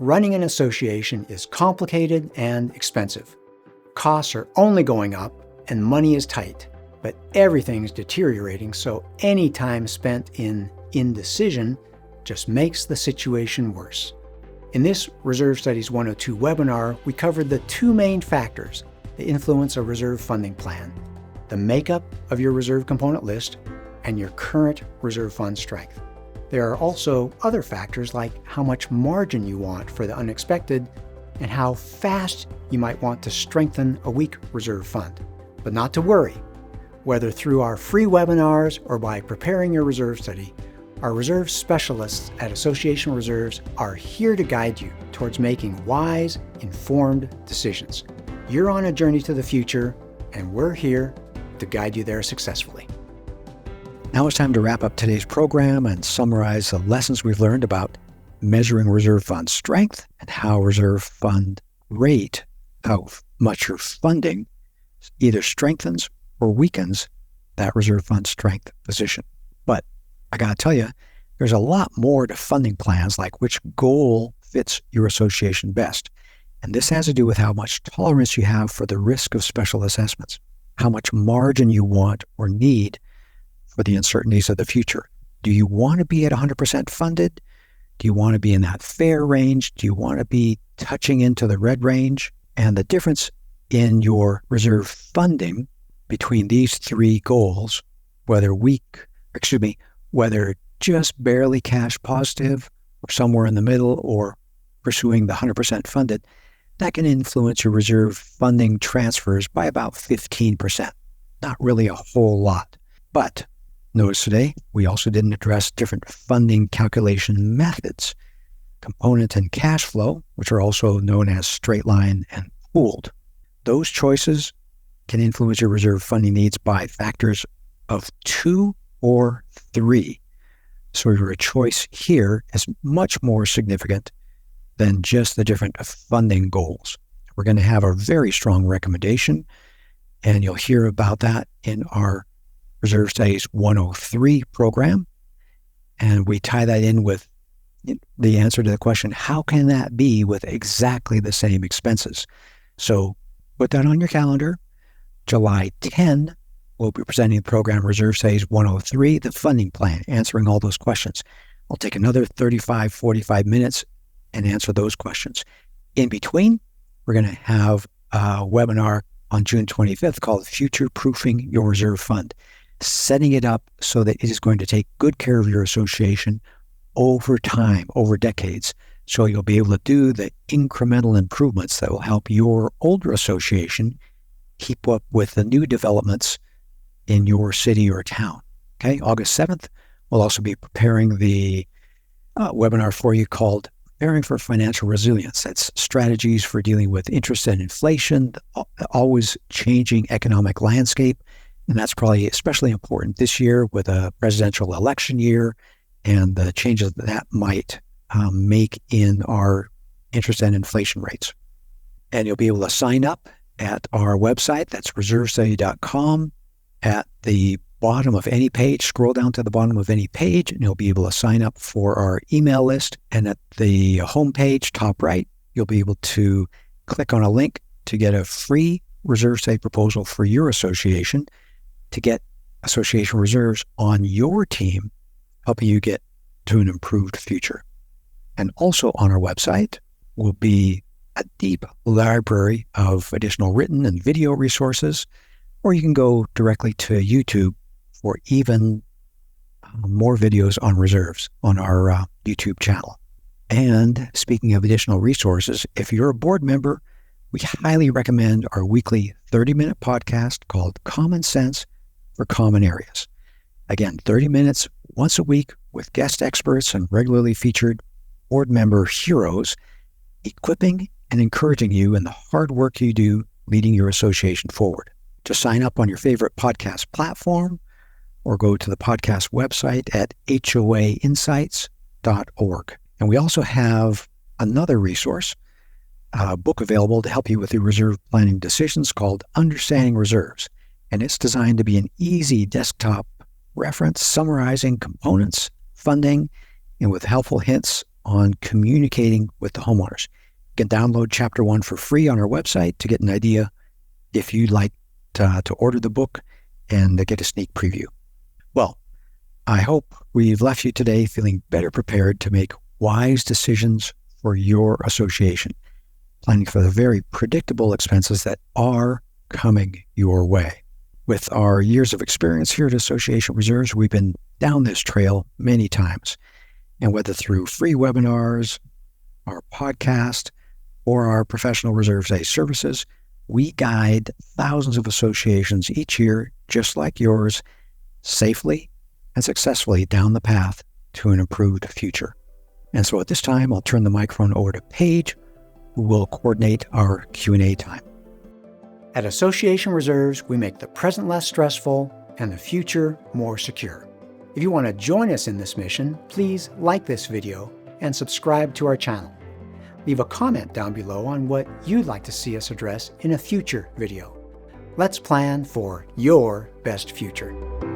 Running an association is complicated and expensive. Costs are only going up and money is tight, but everything's deteriorating, so any time spent in indecision just makes the situation worse. In this Reserve Studies 102 webinar, we covered the two main factors that influence a reserve funding plan: the makeup of your reserve component list and your current reserve fund strength. There are also other factors like how much margin you want for the unexpected and how fast you might want to strengthen a weak reserve fund. But not to worry. Whether through our free webinars or by preparing your reserve study, our reserve specialists at Association Reserves are here to guide you towards making wise, informed decisions. You're on a journey to the future, and we're here to guide you there successfully. Now it's time to wrap up today's program and summarize the lessons we've learned about measuring reserve fund strength and how reserve fund rate, how much your funding either strengthens or weakens that reserve fund strength position. But I got to tell you, there's a lot more to funding plans, like which goal fits your association best. And this has to do with how much tolerance you have for the risk of special assessments, how much margin you want or need for the uncertainties of the future. Do you want to be at 100% funded? Do you want to be in that fair range? Do you want to be touching into the red range? And the difference in your reserve funding between these three goals, whether just barely cash positive or somewhere in the middle or pursuing the 100% funded, that can influence your reserve funding transfers by about 15%. Not really a whole lot. But notice today, we also didn't address different funding calculation methods, component and cash flow, which are also known as straight line and pooled. Those choices can influence your reserve funding needs by factors of 2 or 3. So your choice here is much more significant than just the different funding goals. We're going to have a very strong recommendation, and you'll hear about that in our Reserve Studies 103 program. And we tie that in with the answer to the question, how can that be with exactly the same expenses? So put that on your calendar. July 10, we'll be presenting the program Reserve Studies 103, the funding plan, answering all those questions. I'll take another 45 minutes and answer those questions. In between, we're going to have a webinar on June 25th called Future Proofing Your Reserve Fund, setting it up so that it is going to take good care of your association over time, over decades. So you'll be able to do the incremental improvements that will help your older association keep up with the new developments in your city or town. Okay, August 7th, we'll also be preparing the webinar for you called Preparing for Financial Resilience. That's strategies for dealing with interest and inflation, always changing economic landscape. And that's probably especially important this year with a presidential election year and the changes that might make in our interest and inflation rates. And you'll be able to sign up at our website. That's reservestudy.com. At the bottom of any page, scroll down to the bottom of any page, and you'll be able to sign up for our email list. And at the homepage, top right, you'll be able to click on a link to get a free reserve study proposal for your association to get association reserves on your team, helping you get to an improved future. And also on our website will be a deep library of additional written and video resources, or you can go directly to YouTube for even more videos on reserves on our YouTube channel. And speaking of additional resources, if you're a board member, we highly recommend our weekly 30-minute podcast called Common Sense for Common Areas. Again, 30 minutes once a week with guest experts and regularly featured board member heroes, equipping and encouraging you in the hard work you do leading your association forward. To sign up on your favorite podcast platform or go to the podcast website at hoainsights.org. And we also have another resource, a book available to help you with your reserve planning decisions called Understanding Reserves. And it's designed to be an easy desktop reference summarizing components, funding, and with helpful hints on communicating with the homeowners. You can download Chapter 1 for free on our website to get an idea if you'd like to order the book and to get a sneak preview. Well, I hope we've left you today feeling better prepared to make wise decisions for your association, planning for the very predictable expenses that are coming your way. With our years of experience here at Association Reserves, we've been down this trail many times. And whether through free webinars, our podcast, or our professional reserves day services, we guide thousands of associations each year, just like yours, safely and successfully down the path to an improved future. And so at this time, I'll turn the microphone over to Paige, who will coordinate our Q&A time. At Association Reserves, we make the present less stressful and the future more secure. If you want to join us in this mission, please like this video and subscribe to our channel. Leave a comment down below on what you'd like to see us address in a future video. Let's plan for your best future.